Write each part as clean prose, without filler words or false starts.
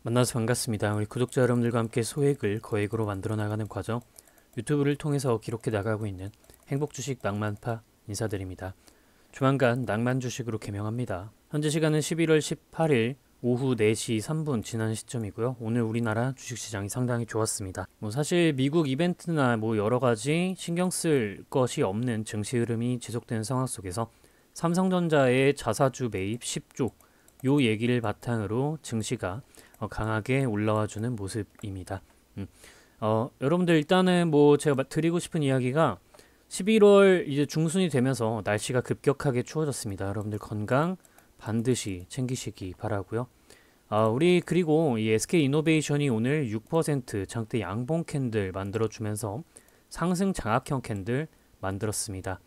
만나서 반갑습니다. 우리 구독자 여러분들과 함께 소액을 거액으로 만들어 나가는 과정, 유튜브를 통해서 기록해 나가고 있는 행복주식 낭만파 인사드립니다. 조만간 낭만 주식으로 개명합니다. 현재 시간은 11월 18일 오후 4시 3분 지난 시점이고요. 오늘 우리나라 주식시장이 상당히 좋았습니다. 사실 미국 이벤트나 여러 가지 신경 쓸 것이 없는 증시 흐름이 지속되는 상황 속에서 삼성전자의 자사주 매입 10조 요 얘기를 바탕으로 증시가 강하게 올라와주는 모습입니다. 여러분들 일단은 제가 드리고 싶은 이야기가 11월 이제 중순이 되면서 날씨가 급격하게 추워졌습니다. 여러분들 건강 반드시 챙기시기 바라고요. 우리 그리고 이 SK이노베이션이 오늘 6% 장대 양봉 캔들 만들어주면서 상승 장악형 캔들 만들었습니다.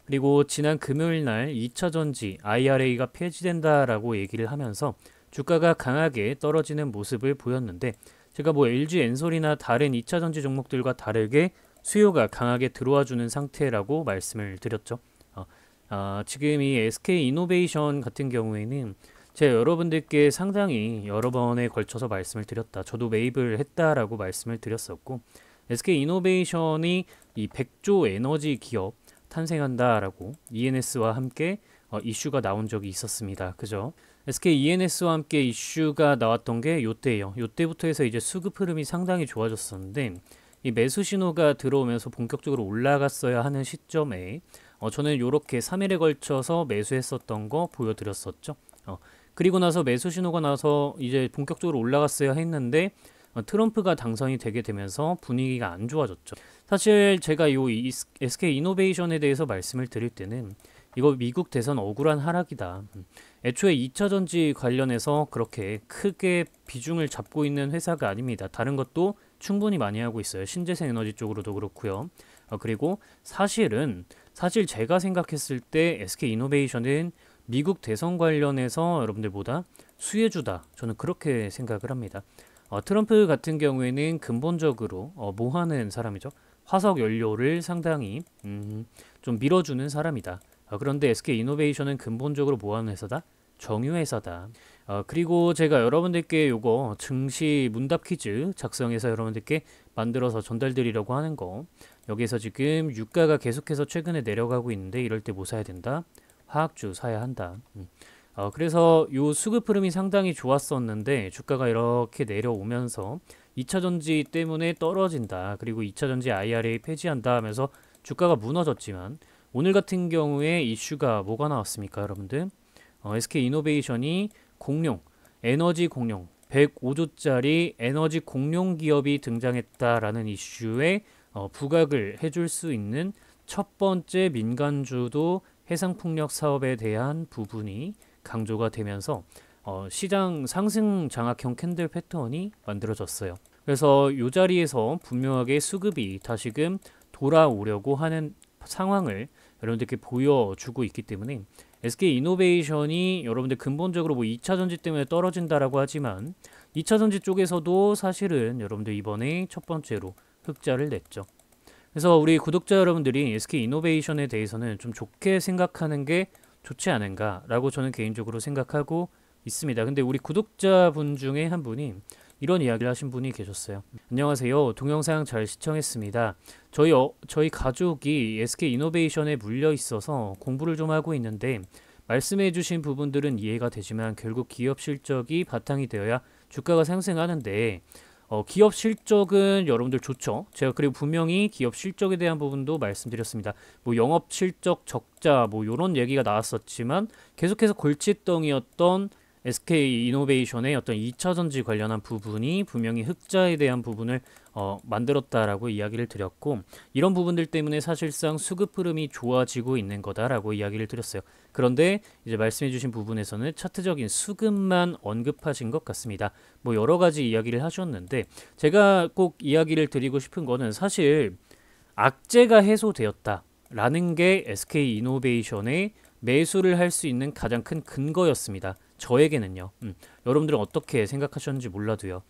그리고 지난 금요일 날 2차전지 IRA가 폐지된다라고 얘기를 하면서 주가가 강하게 떨어지는 모습을 보였는데 제가 LG 엔솔이나 다른 2차전지 종목들과 다르게 수요가 강하게 들어와주는 상태라고 말씀을 드렸죠. 지금 이 SK이노베이션 같은 경우에는 제가 여러분들께 상당히 여러 번에 걸쳐서 말씀을 드렸다. 저도 매입을 했다라고 말씀을 드렸었고 SK이노베이션이 이 100조 에너지 기업 탄생한다라고 ENS와 함께 이슈가 나온 적이 있었습니다. 그죠? SK ENS와 함께 이슈가 나왔던 게 요때예요. 요때부터 해서 이제 수급 흐름이 상당히 좋아졌었는데 이 매수 신호가 들어오면서 본격적으로 올라갔어야 하는 시점에 저는 이렇게 3일에 걸쳐서 매수했었던 거 보여드렸었죠. 그리고 나서 매수 신호가 나서 이제 본격적으로 올라갔어야 했는데 트럼프가 당선이 되게 되면서 분위기가 안 좋아졌죠. 사실 제가 이 SK이노베이션에 대해서 말씀을 드릴 때는 이거 미국 대선 억울한 하락이다. 애초에 2차전지 관련해서 그렇게 크게 비중을 잡고 있는 회사가 아닙니다. 다른 것도 충분히 많이 하고 있어요. 신재생 에너지 쪽으로도 그렇고요. 그리고 사실 제가 생각했을 때 SK이노베이션은 미국 대선 관련해서 여러분들보다 수혜주다. 저는 그렇게 생각을 합니다. 트럼프 같은 경우에는 근본적으로 뭐 하는 사람이죠? 화석 연료를 상당히 좀 밀어주는 사람이다. 그런데 SK이노베이션은 근본적으로 뭐 하는 회사다? 정유회사다. 그리고 제가 여러분들께 요거 증시 문답 퀴즈 작성해서 여러분들께 만들어서 전달드리려고 하는 거, 여기서 지금 유가가 계속해서 최근에 내려가고 있는데 이럴 때 뭐 사야 된다? 화학주 사야 한다. 그래서 요 수급 흐름이 상당히 좋았었는데 주가가 이렇게 내려오면서 2차전지 때문에 떨어진다. 그리고 2차전지 IRA 폐지한다 하면서 주가가 무너졌지만 오늘 같은 경우에 이슈가 뭐가 나왔습니까, 여러분들? SK이노베이션이 에너지 공룡 105조짜리 에너지 공룡 기업이 등장했다라는 이슈에 부각을 해줄 수 있는 첫 번째 민간주도 해상풍력 사업에 대한 부분이 강조가 되면서 시장 상승 장악형 캔들 패턴이 만들어졌어요. 그래서 이 자리에서 분명하게 수급이 다시금 돌아오려고 하는 상황을 여러분들께 보여주고 있기 때문에 SK이노베이션이 여러분들 근본적으로 2차전지 때문에 떨어진다라고 하지만 2차전지 쪽에서도 사실은 여러분들 이번에 첫 번째로 흑자를 냈죠. 그래서 우리 구독자 여러분들이 SK이노베이션에 대해서는 좀 좋게 생각하는 게 좋지 않은가라고 저는 개인적으로 생각하고 있습니다. 근데 우리 구독자분 중에 한 분이 이런 이야기를 하신 분이 계셨어요. 안녕하세요. 동영상 잘 시청했습니다. 저희 가족이 SK이노베이션에 물려 있어서 공부를 좀 하고 있는데 말씀해 주신 부분들은 이해가 되지만 결국 기업 실적이 바탕이 되어야 주가가 상승하는데 기업 실적은 여러분들 좋죠. 제가 그리고 분명히 기업 실적에 대한 부분도 말씀드렸습니다. 영업 실적 적자 요런 얘기가 나왔었지만 계속해서 골칫덩이였던 SK이노베이션의 어떤 2차전지 관련한 부분이 분명히 흑자에 대한 부분을 만들었다라고 이야기를 드렸고 이런 부분들 때문에 사실상 수급 흐름이 좋아지고 있는 거다라고 이야기를 드렸어요. 그런데 이제 말씀해 주신 부분에서는 차트적인 수급만 언급하신 것 같습니다. 여러 가지 이야기를 하셨는데 제가 꼭 이야기를 드리고 싶은 거는 사실 악재가 해소되었다라는 게 SK이노베이션의 매수를 할 수 있는 가장 큰 근거였습니다. 저에게는요. 여러분들은 어떻게 생각하셨는지 몰라도요.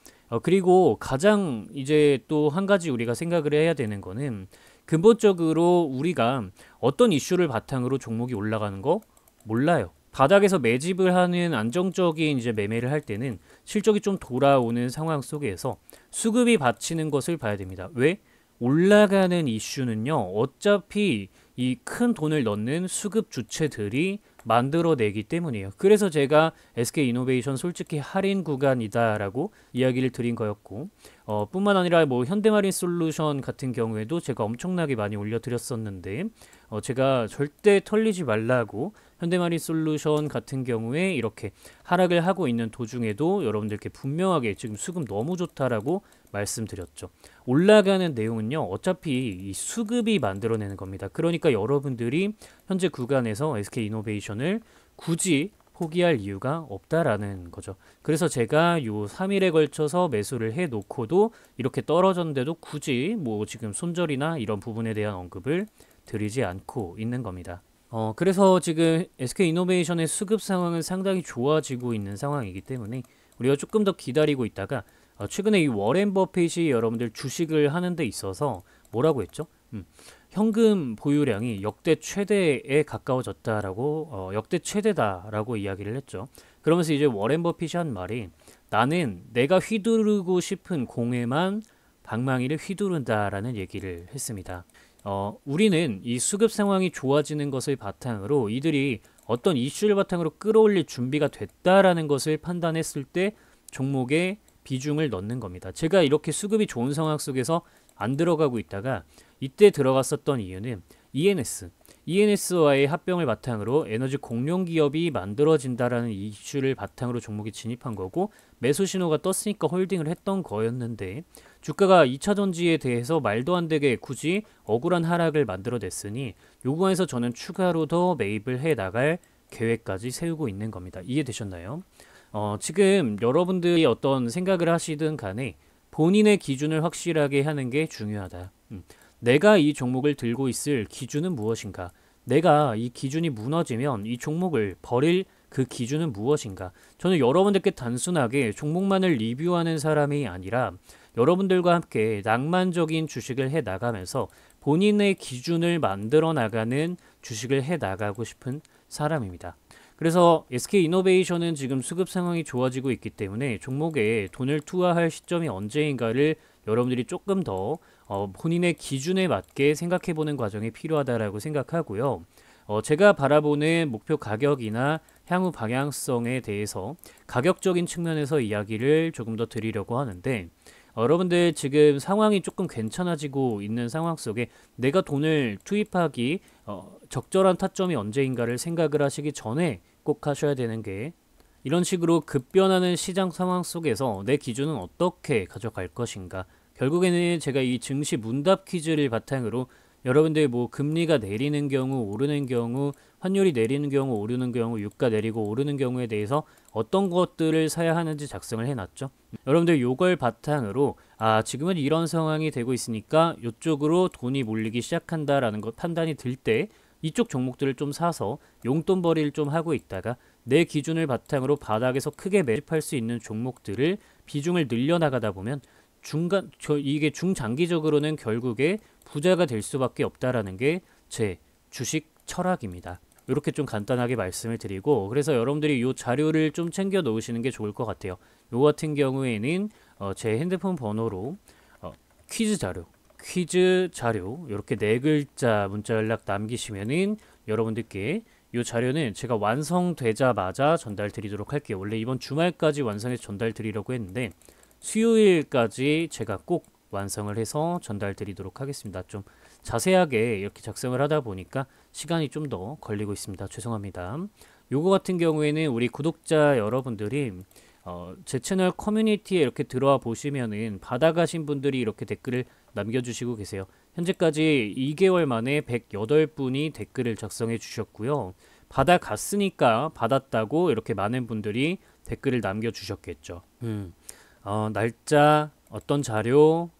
그리고 가장 이제 또 한 가지 우리가 생각을 해야 되는 거는 근본적으로 우리가 어떤 이슈를 바탕으로 종목이 올라가는 거 몰라요. 바닥에서 매집을 하는 안정적인 이제 매매를 할 때는 실적이 좀 돌아오는 상황 속에서 수급이 받치는 것을 봐야 됩니다. 왜? 올라가는 이슈는요, 어차피 이 큰 돈을 넣는 수급 주체들이 만들어내기 때문이에요. 그래서 제가 SK이노베이션 솔직히 할인 구간이다라고 이야기를 드린 거였고, 뿐만 아니라 뭐 현대마린 솔루션 같은 경우에도 제가 엄청나게 많이 올려드렸었는데, 제가 절대 털리지 말라고 현대마린 솔루션 같은 경우에 이렇게 하락을 하고 있는 도중에도 여러분들께 분명하게 지금 수급 너무 좋다라고 말씀드렸죠. 올라가는 내용은요, 어차피 이 수급이 만들어내는 겁니다. 그러니까 여러분들이 현재 구간에서 SK이노베이션을 굳이 포기할 이유가 없다라는 거죠. 그래서 제가 요 3일에 걸쳐서 매수를 해 놓고도 이렇게 떨어졌는데도 굳이 뭐 지금 손절이나 이런 부분에 대한 언급을 드리지 않고 있는 겁니다. 그래서 지금 SK이노베이션의 수급 상황은 상당히 좋아지고 있는 상황이기 때문에 우리가 조금 더 기다리고 있다가 최근에 이 워렌 버핏이 여러분들 주식을 하는 데 있어서 뭐라고 했죠? 현금 보유량이 역대 최대에 가까워졌다라고 역대 최대다라고 이야기를 했죠. 그러면서 이제 워렌 버핏이 한 말이 나는 내가 휘두르고 싶은 공에만 방망이를 휘두른다라는 얘기를 했습니다. 우리는 이 수급 상황이 좋아지는 것을 바탕으로 이들이 어떤 이슈를 바탕으로 끌어올릴 준비가 됐다라는 것을 판단했을 때 종목에 비중을 넣는 겁니다. 제가 이렇게 수급이 좋은 상황 속에서 안 들어가고 있다가 이때 들어갔었던 이유는 ENS와의 합병을 바탕으로 에너지 공룡 기업이 만들어진다라는 이슈를 바탕으로 종목이 진입한 거고 매수 신호가 떴으니까 홀딩을 했던 거였는데 주가가 2차 전지에 대해서 말도 안 되게 굳이 억울한 하락을 만들어냈으니 요 구간에서 저는 추가로 더 매입을 해 나갈 계획까지 세우고 있는 겁니다. 이해되셨나요? 지금 여러분들이 어떤 생각을 하시든 간에 본인의 기준을 확실하게 하는 게 중요하다. 내가 이 종목을 들고 있을 기준은 무엇인가? 내가 이 기준이 무너지면 이 종목을 버릴 그 기준은 무엇인가? 저는 여러분들께 단순하게 종목만을 리뷰하는 사람이 아니라 여러분들과 함께 낭만적인 주식을 해 나가면서 본인의 기준을 만들어 나가는 주식을 해 나가고 싶은 사람입니다. 그래서 SK이노베이션은 지금 수급 상황이 좋아지고 있기 때문에 종목에 돈을 투하할 시점이 언제인가를 여러분들이 조금 더 본인의 기준에 맞게 생각해보는 과정이 필요하다라고 생각하고요. 제가 바라보는 목표 가격이나 향후 방향성에 대해서 가격적인 측면에서 이야기를 조금 더 드리려고 하는데 여러분들 지금 상황이 조금 괜찮아지고 있는 상황 속에 내가 돈을 투입하기 적절한 타점이 언제인가를 생각을 하시기 전에 꼭 하셔야 되는 게 이런 식으로 급변하는 시장 상황 속에서 내 기준은 어떻게 가져갈 것인가. 결국에는 제가 이 증시 문답 퀴즈를 바탕으로 여러분들 뭐 금리가 내리는 경우 오르는 경우 환율이 내리는 경우 오르는 경우 유가 내리고 오르는 경우에 대해서 어떤 것들을 사야 하는지 작성을 해놨죠. 여러분들 요걸 바탕으로 지금은 이런 상황이 되고 있으니까 이쪽으로 돈이 몰리기 시작한다라는 것 판단이 들 때 이쪽 종목들을 좀 사서 용돈벌이를 좀 하고 있다가 내 기준을 바탕으로 바닥에서 크게 매집할 수 있는 종목들을 비중을 늘려나가다 보면 이게 중장기적으로는 결국에 부자가 될 수밖에 없다라는 게 제 주식 철학입니다. 이렇게 좀 간단하게 말씀을 드리고 그래서 여러분들이 이 자료를 좀 챙겨 놓으시는 게 좋을 것 같아요. 요 같은 경우에는 제 핸드폰 번호로 퀴즈 자료 이렇게 네 글자 문자 연락 남기시면은 여러분들께 이 자료는 제가 완성되자마자 전달 드리도록 할게요. 원래 이번 주말까지 완성해서 전달 드리려고 했는데 수요일까지 제가 꼭 완성을 해서 전달 드리도록 하겠습니다. 좀 자세하게 이렇게 작성을 하다 보니까 시간이 좀 더 걸리고 있습니다. 죄송합니다. 요거 같은 경우에는 우리 구독자 여러분들이 제 채널 커뮤니티에 이렇게 들어와 보시면은 받아가신 분들이 이렇게 댓글을 남겨주시고 계세요. 현재까지 2개월 만에 108분이 댓글을 작성해 주셨고요. 받아갔으니까 받았다고 이렇게 많은 분들이 댓글을 남겨주셨겠죠. 날짜, 어떤 자료,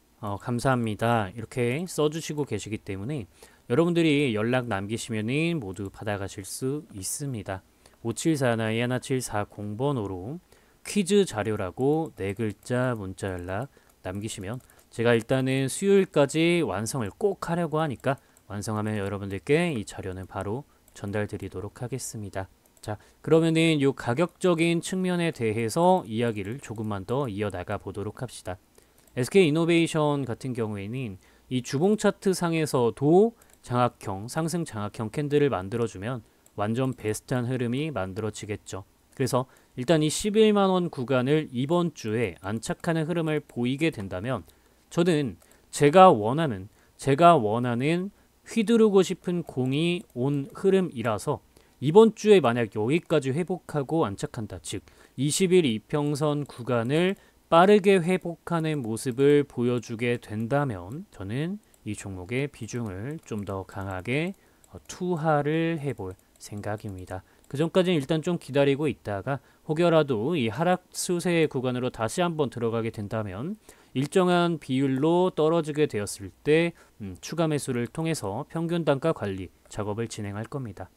감사합니다. 이렇게 써주시고 계시기 때문에 여러분들이 연락 남기시면은 모두 받아가실 수 있습니다. 5741-1740번호로 퀴즈 자료라고 네 글자 문자 연락 남기시면 제가 일단은 수요일까지 완성을 꼭 하려고 하니까 완성하면 여러분들께 이 자료는 바로 전달 드리도록 하겠습니다. 자, 그러면은 요 가격적인 측면에 대해서 이야기를 조금만 더 이어나가 보도록 합시다. SK이노베이션 같은 경우에는 이 주봉 차트 상에서도 장악형, 상승 장악형 캔들을 만들어주면 완전 베스트한 흐름이 만들어지겠죠. 그래서 일단 이 11만원 구간을 이번 주에 안착하는 흐름을 보이게 된다면 저는 제가 원하는 휘두르고 싶은 공이 온 흐름이라서 이번 주에 만약 여기까지 회복하고 안착한다. 즉 20일 이평선 구간을 빠르게 회복하는 모습을 보여주게 된다면 저는 이 종목의 비중을 좀 더 강하게 투하를 해볼 생각입니다. 그 전까지는 일단 좀 기다리고 있다가 혹여라도 이 하락 추세 구간으로 다시 한번 들어가게 된다면 일정한 비율로 떨어지게 되었을 때 추가 매수를 통해서 평균 단가 관리 작업을 진행할 겁니다.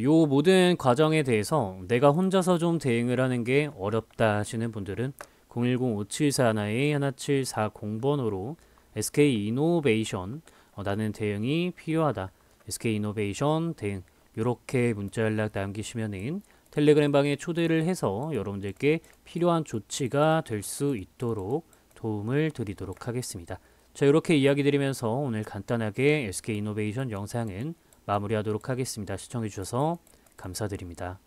요 모든 과정에 대해서 내가 혼자서 좀 대응을 하는 게 어렵다 하시는 분들은 010-5741-1740번으로 SK이노베이션 나는 대응이 필요하다. SK이노베이션 대응 이렇게 문자 연락 남기시면은 텔레그램 방에 초대를 해서 여러분들께 필요한 조치가 될 수 있도록 도움을 드리도록 하겠습니다. 자, 이렇게 이야기 드리면서 오늘 간단하게 SK이노베이션 영상은 마무리하도록 하겠습니다. 시청해주셔서 감사드립니다.